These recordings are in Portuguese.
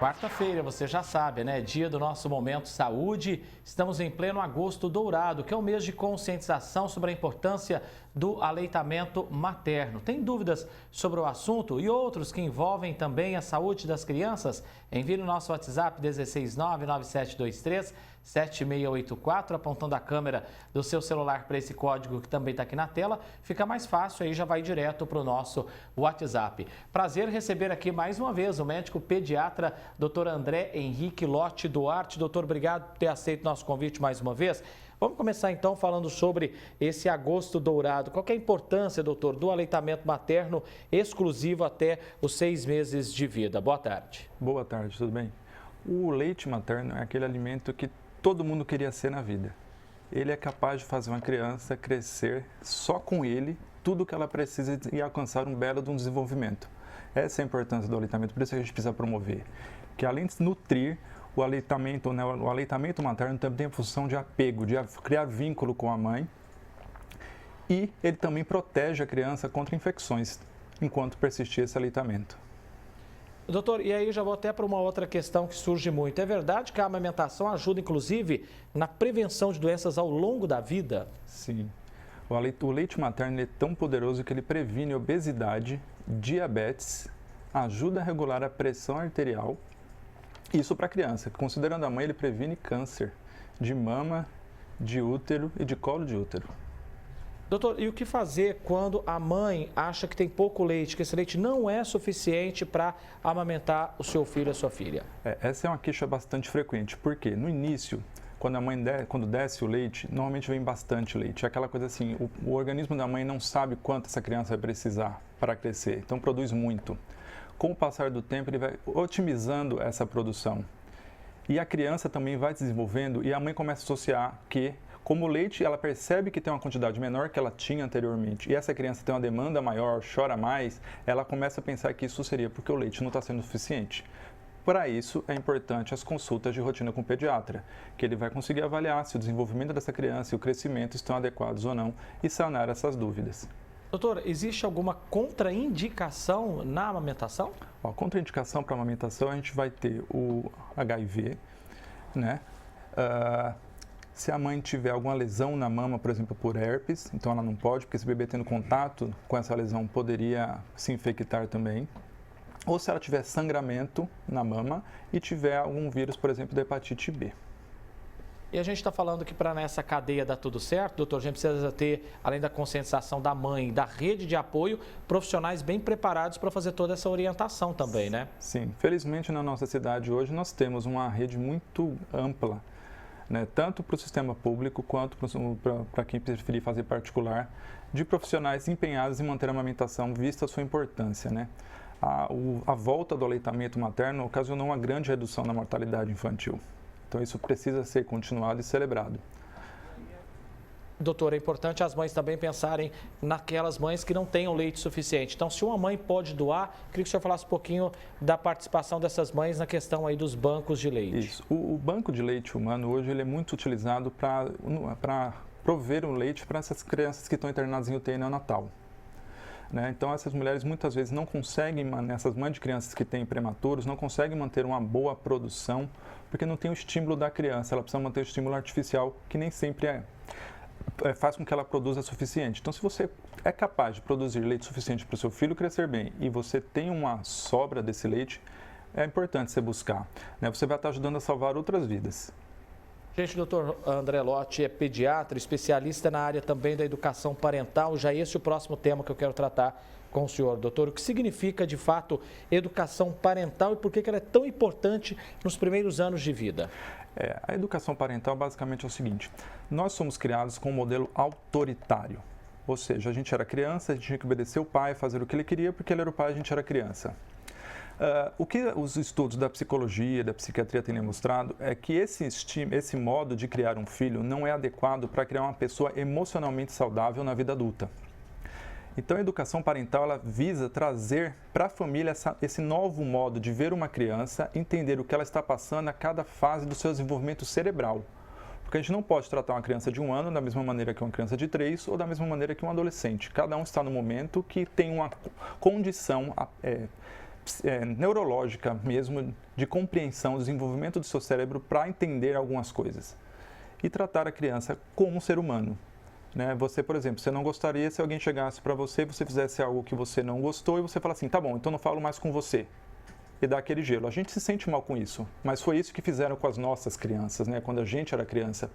Quarta-feira, você já sabe, né? Dia do nosso Momento Saúde. Estamos em pleno agosto dourado, que é um mês de conscientização sobre a importância do aleitamento materno. Tem dúvidas sobre o assunto e outros que envolvem também a saúde das crianças? Envie no nosso WhatsApp 16997237684, apontando a câmera do seu celular para esse código que também está aqui na tela. Fica mais fácil, aí já vai direto para o nosso WhatsApp. Prazer receber aqui mais uma vez o médico pediatra Dr. André Henrique Lotti Duarte. Doutor, obrigado por ter aceito nosso convite mais uma vez. Vamos começar então falando sobre esse agosto dourado. Qual que é a importância, doutor, do aleitamento materno exclusivo até os 6 meses de vida? Boa tarde. Boa tarde, tudo bem? O leite materno é aquele alimento que todo mundo queria ser na vida. Ele é capaz de fazer uma criança crescer só com ele, tudo o que ela precisa e alcançar um belo desenvolvimento. Essa é a importância do aleitamento, por isso que a gente precisa promover. Que além de nutrir, o aleitamento materno também tem a função de apego, de criar vínculo com a mãe. E ele também protege a criança contra infecções, enquanto persistir esse aleitamento. Doutor, e aí já vou até para uma outra questão que surge muito. É verdade que a amamentação ajuda, inclusive, na prevenção de doenças ao longo da vida? Sim. O leite materno é tão poderoso que ele previne obesidade, diabetes, ajuda a regular a pressão arterial. Isso para a criança. Considerando a mãe, ele previne câncer de mama, de útero e de colo de útero. Doutor, e o que fazer quando a mãe acha que tem pouco leite, que esse leite não é suficiente para amamentar o seu filho ou a sua filha? Essa é uma queixa bastante frequente, porque no início, quando a mãe quando desce o leite, normalmente vem bastante leite. É aquela coisa assim, o organismo da mãe não sabe quanto essa criança vai precisar para crescer, então produz muito. Com o passar do tempo, ele vai otimizando essa produção. E a criança também vai desenvolvendo e a mãe começa a associar que, como o leite, ela percebe que tem uma quantidade menor que ela tinha anteriormente e essa criança tem uma demanda maior, chora mais, ela começa a pensar que isso seria porque o leite não está sendo suficiente. Para isso, é importante as consultas de rotina com o pediatra, que ele vai conseguir avaliar se o desenvolvimento dessa criança e o crescimento estão adequados ou não e sanar essas dúvidas. Doutor, existe alguma contraindicação na amamentação? Contraindicação para amamentação, a gente vai ter o HIV, né? Se a mãe tiver alguma lesão na mama, por exemplo, por herpes, então ela não pode, porque esse bebê tendo contato com essa lesão poderia se infectar também. Ou se ela tiver sangramento na mama e tiver algum vírus, por exemplo, da hepatite B. E a gente está falando que para nessa cadeia dar tudo certo, doutor, a gente precisa ter, além da conscientização da mãe, da rede de apoio, profissionais bem preparados para fazer toda essa orientação também, né? Sim, felizmente na nossa cidade hoje nós temos uma rede muito ampla, né, tanto para o sistema público quanto para quem preferir fazer particular, de profissionais empenhados em manter a amamentação, vista a sua importância, né? A volta do aleitamento materno ocasionou uma grande redução na mortalidade infantil. Então, isso precisa ser continuado e celebrado. Doutor, é importante as mães também pensarem naquelas mães que não tenham leite suficiente. Então, se uma mãe pode doar, queria que o senhor falasse um pouquinho da participação dessas mães na questão aí dos bancos de leite. Isso. O banco de leite humano hoje ele é muito utilizado para prover o leite para essas crianças que estão internadas em UTI neonatal. Né? Então, essas mulheres muitas vezes não conseguem, essas mães de crianças que têm prematuros, não conseguem manter uma boa produção, porque não tem o estímulo da criança, ela precisa manter o estímulo artificial, que nem sempre faz com que ela produza suficiente. Então, se você é capaz de produzir leite suficiente para o seu filho crescer bem e você tem uma sobra desse leite, é importante você buscar. Né? Você vai estar ajudando a salvar outras vidas. Gente, o doutor André Lotti é pediatra, especialista na área também da educação parental. Já esse é o próximo tema que eu quero tratar com o senhor, doutor. O que significa, de fato, educação parental e por que ela é tão importante nos primeiros anos de vida? A educação parental basicamente é o seguinte: nós somos criados com um modelo autoritário. Ou seja, a gente era criança, a gente tinha que obedecer o pai, fazer o que ele queria, porque ele era o pai, a gente era criança. O que os estudos da psicologia, da psiquiatria têm demonstrado é que esse modo de criar um filho não é adequado para criar uma pessoa emocionalmente saudável na vida adulta. Então, a educação parental ela visa trazer para a família esse novo modo de ver uma criança, entender o que ela está passando a cada fase do seu desenvolvimento cerebral. Porque a gente não pode tratar uma criança de 1 ano da mesma maneira que uma criança de 3 ou da mesma maneira que um adolescente. Cada um está no momento que tem uma condição neurológica mesmo, de compreensão, desenvolvimento do seu cérebro para entender algumas coisas. E tratar a criança como um ser humano. Né? Você, por exemplo, você não gostaria se alguém chegasse para você, você fizesse algo que você não gostou e você fala assim, tá bom, então não falo mais com você. E dá aquele gelo. A gente se sente mal com isso, mas foi isso que fizeram com as nossas crianças, né? Quando a gente era criança.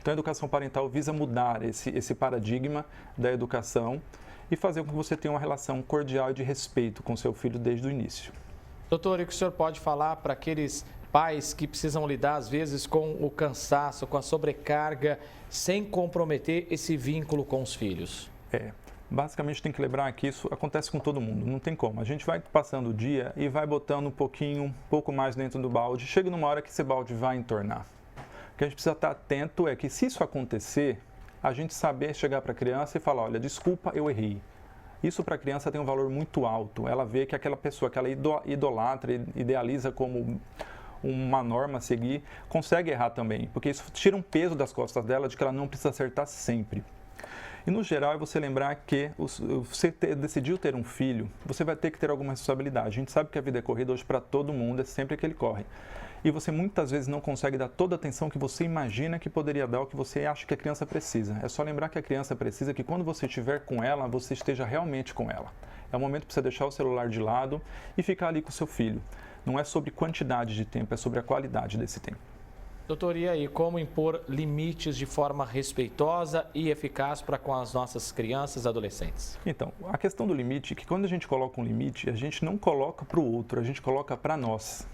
Então a educação parental visa mudar esse paradigma da educação e fazer com que você tenha uma relação cordial e de respeito com seu filho desde o início. Doutor, e o que o senhor pode falar para aqueles pais que precisam lidar, às vezes, com o cansaço, com a sobrecarga, sem comprometer esse vínculo com os filhos? Basicamente tem que lembrar que isso acontece com todo mundo, não tem como. A gente vai passando o dia e vai botando um pouco mais dentro do balde. Chega numa hora que esse balde vai entornar. O que a gente precisa estar atento é que se isso acontecer, a gente saber chegar para a criança e falar, olha, desculpa, eu errei. Isso para a criança tem um valor muito alto. Ela vê que aquela pessoa que ela idolatra, idealiza como uma norma a seguir, consegue errar também, porque isso tira um peso das costas dela de que ela não precisa acertar sempre. E no geral é você lembrar que você decidiu ter um filho, você vai ter que ter alguma responsabilidade. A gente sabe que a vida é corrida hoje para todo mundo, é sempre que ele corre. E você muitas vezes não consegue dar toda a atenção que você imagina que poderia dar, ou que você acha que a criança precisa. É só lembrar que a criança precisa que quando você estiver com ela, você esteja realmente com ela. É o momento para você deixar o celular de lado e ficar ali com o seu filho. Não é sobre quantidade de tempo, é sobre a qualidade desse tempo. Doutor, e aí, como impor limites de forma respeitosa e eficaz para com as nossas crianças e adolescentes? Então, a questão do limite é que quando a gente coloca um limite, a gente não coloca para o outro, a gente coloca para nós.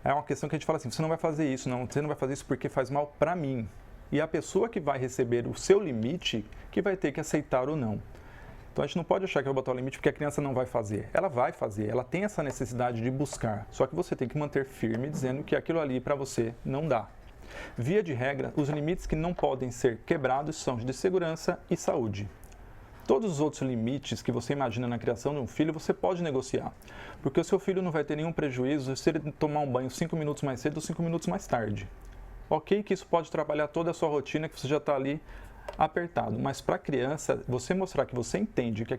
É uma questão que a gente fala assim, você não vai fazer isso, não, você não vai fazer isso porque faz mal para mim. E a pessoa que vai receber o seu limite que vai ter que aceitar ou não. Então a gente não pode achar que vai botar o limite porque a criança não vai fazer. Ela vai fazer, ela tem essa necessidade de buscar. Só que você tem que manter firme dizendo que aquilo ali para você não dá. Via de regra, os limites que não podem ser quebrados são de segurança e saúde. Todos os outros limites que você imagina na criação de um filho, você pode negociar. Porque o seu filho não vai ter nenhum prejuízo se ele tomar um banho 5 minutos mais cedo ou 5 minutos mais tarde. Ok que isso pode trabalhar toda a sua rotina, que você já está ali apertado, mas para a criança, você mostrar que você entende que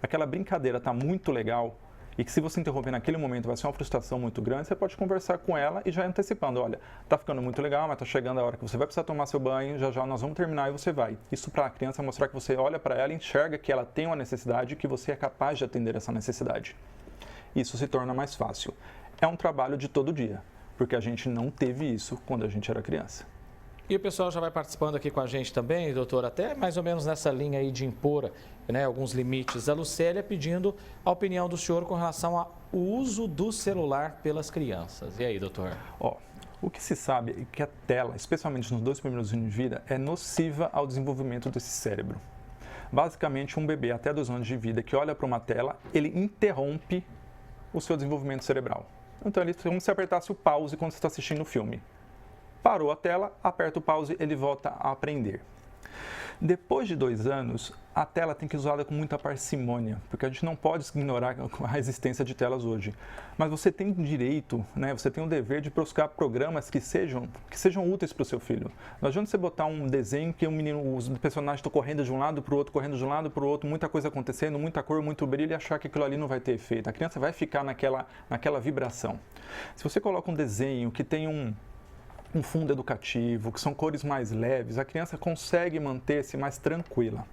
aquela brincadeira está muito legal e que se você interromper naquele momento vai ser uma frustração muito grande, você pode conversar com ela e já antecipando, olha, tá ficando muito legal, mas tá chegando a hora que você vai precisar tomar seu banho, já nós vamos terminar e você vai. Isso para a criança mostrar que você olha para ela e enxerga que ela tem uma necessidade e que você é capaz de atender essa necessidade. Isso se torna mais fácil. É um trabalho de todo dia, porque a gente não teve isso quando a gente era criança. E o pessoal já vai participando aqui com a gente também, doutor, até mais ou menos nessa linha aí de impor, né, alguns limites. A Lucélia pedindo a opinião do senhor com relação ao uso do celular pelas crianças. E aí, doutor? O que se sabe é que a tela, especialmente nos 2 primeiros anos de vida, é nociva ao desenvolvimento desse cérebro. Basicamente, um bebê até 2 anos de vida que olha para uma tela, ele interrompe o seu desenvolvimento cerebral. Então, ele é como se apertasse o pause quando você está assistindo o filme. Parou a tela, aperta o pause, ele volta a aprender. Depois de 2 anos, a tela tem que ser usada com muita parcimônia, porque a gente não pode ignorar a existência de telas hoje. Mas você tem direito, né, você tem o dever de buscar programas que sejam úteis para o seu filho. Não adianta você botar um desenho que os personagens estão correndo de um lado para o outro, correndo de um lado para o outro, muita coisa acontecendo, muita cor, muito brilho, e achar que aquilo ali não vai ter efeito. A criança vai ficar naquela vibração. Se você coloca um desenho que tem um fundo educativo, que são cores mais leves, a criança consegue manter-se mais tranquila.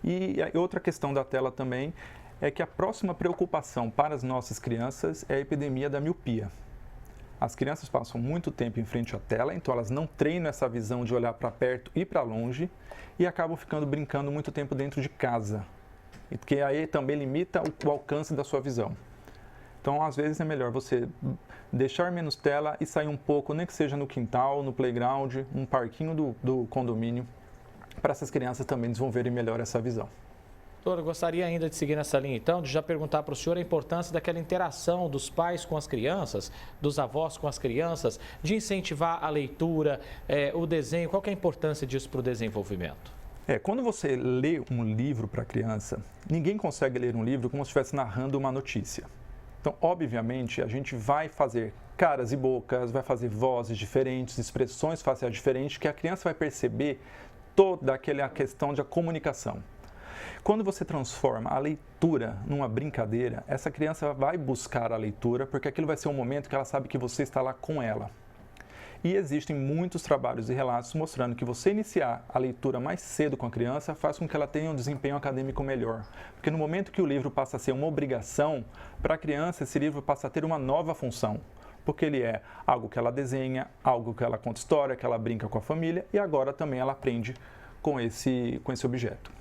E outra questão da tela também é que a próxima preocupação para as nossas crianças é a epidemia da miopia. As crianças passam muito tempo em frente à tela, então elas não treinam essa visão de olhar para perto e para longe e acabam brincando muito tempo dentro de casa, que aí também limita o alcance da sua visão. Então, às vezes, é melhor você deixar menos tela e sair um pouco, nem que seja no quintal, no playground, um parquinho do condomínio, para essas crianças também desenvolverem melhor essa visão. Doutor, eu gostaria ainda de seguir nessa linha, então, de já perguntar para o senhor a importância daquela interação dos pais com as crianças, dos avós com as crianças, de incentivar a leitura, o desenho. Qual que é a importância disso para o desenvolvimento? Quando você lê um livro para a criança, ninguém consegue ler um livro como se estivesse narrando uma notícia. Então, obviamente, a gente vai fazer caras e bocas, vai fazer vozes diferentes, expressões faciais diferentes, que a criança vai perceber toda aquela questão de comunicação. Quando você transforma a leitura numa brincadeira, essa criança vai buscar a leitura porque aquilo vai ser um momento que ela sabe que você está lá com ela. E existem muitos trabalhos e relatos mostrando que você iniciar a leitura mais cedo com a criança faz com que ela tenha um desempenho acadêmico melhor. Porque no momento que o livro passa a ser uma obrigação, para a criança esse livro passa a ter uma nova função. Porque ele é algo que ela desenha, algo que ela conta história, que ela brinca com a família e agora também ela aprende com esse objeto.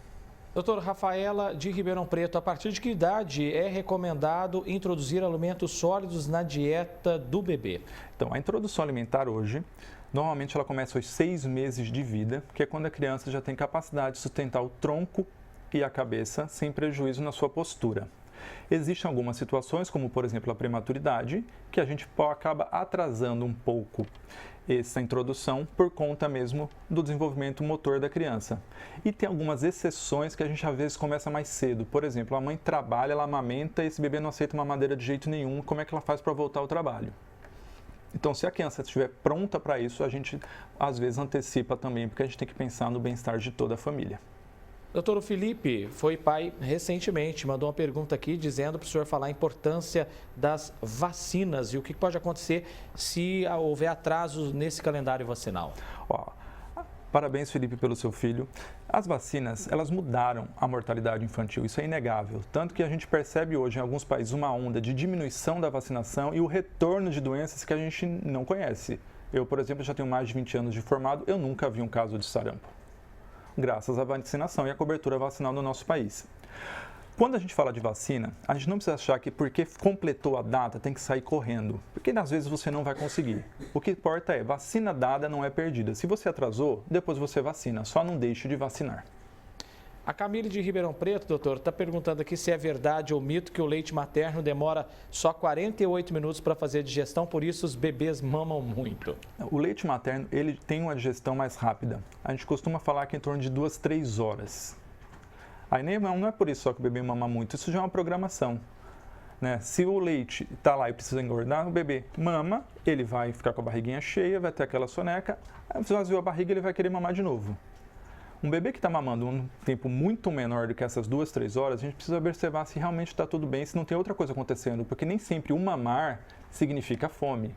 Doutor Rafaela de Ribeirão Preto, a partir de que idade é recomendado introduzir alimentos sólidos na dieta do bebê? Então, a introdução alimentar hoje, normalmente ela começa aos 6 meses de vida, que é quando a criança já tem capacidade de sustentar o tronco e a cabeça sem prejuízo na sua postura. Existem algumas situações, como por exemplo a prematuridade, que a gente acaba atrasando um pouco essa introdução por conta mesmo do desenvolvimento motor da criança. E tem algumas exceções que a gente às vezes começa mais cedo. Por exemplo, a mãe trabalha, ela amamenta e esse bebê não aceita mamadeira de jeito nenhum. Como é que ela faz para voltar ao trabalho? Então, se a criança estiver pronta para isso, a gente às vezes antecipa também, porque a gente tem que pensar no bem-estar de toda a família. Doutor Felipe foi pai recentemente, mandou uma pergunta aqui dizendo para o senhor falar a importância das vacinas e o que pode acontecer se houver atrasos nesse calendário vacinal. Parabéns, Felipe, pelo seu filho. As vacinas, elas mudaram a mortalidade infantil, isso é inegável. Tanto que a gente percebe hoje em alguns países uma onda de diminuição da vacinação e o retorno de doenças que a gente não conhece. Eu, por exemplo, já tenho mais de 20 anos de formado, eu nunca vi um caso de sarampo, graças à vacinação e à cobertura vacinal no nosso país. Quando a gente fala de vacina, a gente não precisa achar que porque completou a data tem que sair correndo, porque às vezes você não vai conseguir. O que importa é, vacina dada não é perdida. Se você atrasou, depois você vacina, só não deixe de vacinar. A Camille de Ribeirão Preto, doutor, está perguntando aqui se é verdade ou mito que o leite materno demora só 48 minutos para fazer a digestão, por isso os bebês mamam muito. O leite materno, ele tem uma digestão mais rápida. A gente costuma falar que é em torno de 2, 3 horas. Aí não é por isso só que o bebê mama muito, isso já é uma programação. Né? Se o leite está lá e precisa engordar, o bebê mama, ele vai ficar com a barriguinha cheia, vai ter aquela soneca, aí você esvaziou a barriga, ele vai querer mamar de novo. Um bebê que está mamando um tempo muito menor do que essas 2, 3 horas, a gente precisa observar se realmente está tudo bem, se não tem outra coisa acontecendo, porque nem sempre o mamar significa fome.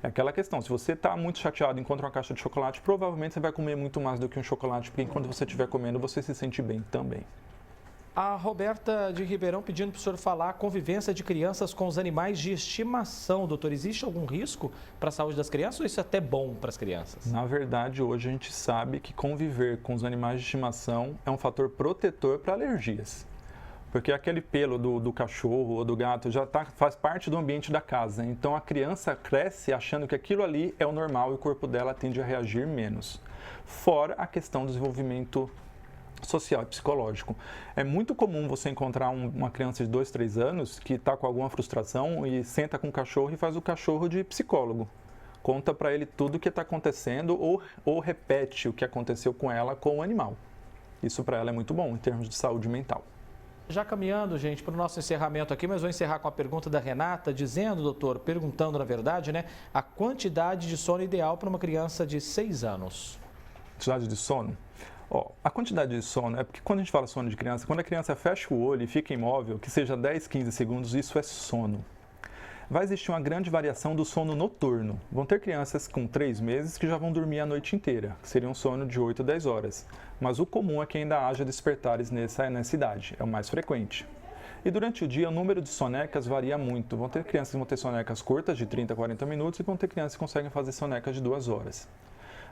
É aquela questão, se você está muito chateado e encontra uma caixa de chocolate, provavelmente você vai comer muito mais do que um chocolate, porque enquanto você estiver comendo, você se sente bem também. A Roberta de Ribeirão pedindo para o senhor falar a convivência de crianças com os animais de estimação. Doutor, existe algum risco para a saúde das crianças ou isso é até bom para as crianças? Na verdade, hoje a gente sabe que conviver com os animais de estimação é um fator protetor para alergias. Porque aquele pelo do cachorro ou do gato já faz parte do ambiente da casa. Então a criança cresce achando que aquilo ali é o normal e o corpo dela tende a reagir menos. Fora a questão do desenvolvimento social e psicológico. É muito comum você encontrar uma criança de 2, 3 anos que está com alguma frustração e senta com o cachorro e faz o cachorro de psicólogo. Conta para ele tudo o que está acontecendo ou repete o que aconteceu com ela com o animal. Isso para ela é muito bom em termos de saúde mental. Já caminhando, gente, para o nosso encerramento aqui, mas vou encerrar com a pergunta da Renata, dizendo, doutor, perguntando na verdade, né, a quantidade de sono ideal para uma criança de 6 anos. Quantidade de sono? A quantidade de sono é porque quando a gente fala sono de criança, quando a criança fecha o olho e fica imóvel, que seja 10, 15 segundos, isso é sono. Vai existir uma grande variação do sono noturno. Vão ter crianças com 3 meses que já vão dormir a noite inteira, que seria um sono de 8 a 10 horas. Mas o comum é que ainda haja despertares nessa idade, é o mais frequente. E durante o dia, o número de sonecas varia muito. Vão ter crianças que vão ter sonecas curtas, de 30 a 40 minutos, e vão ter crianças que conseguem fazer sonecas de 2 horas.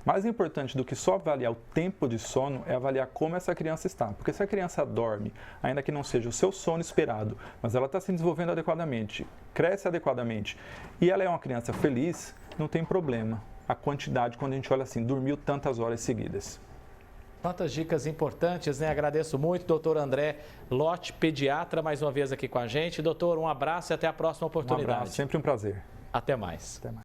Mais importante do que só avaliar o tempo de sono é avaliar como essa criança está. Porque se a criança dorme, ainda que não seja o seu sono esperado, mas ela está se desenvolvendo adequadamente, cresce adequadamente e ela é uma criança feliz, não tem problema. A quantidade, quando a gente olha assim, dormiu tantas horas seguidas. Quantas dicas importantes, né? Agradeço muito, doutor André Lotti, pediatra, mais uma vez aqui com a gente. Doutor, um abraço e até a próxima oportunidade. Um abraço, sempre um prazer. Até mais. Até mais.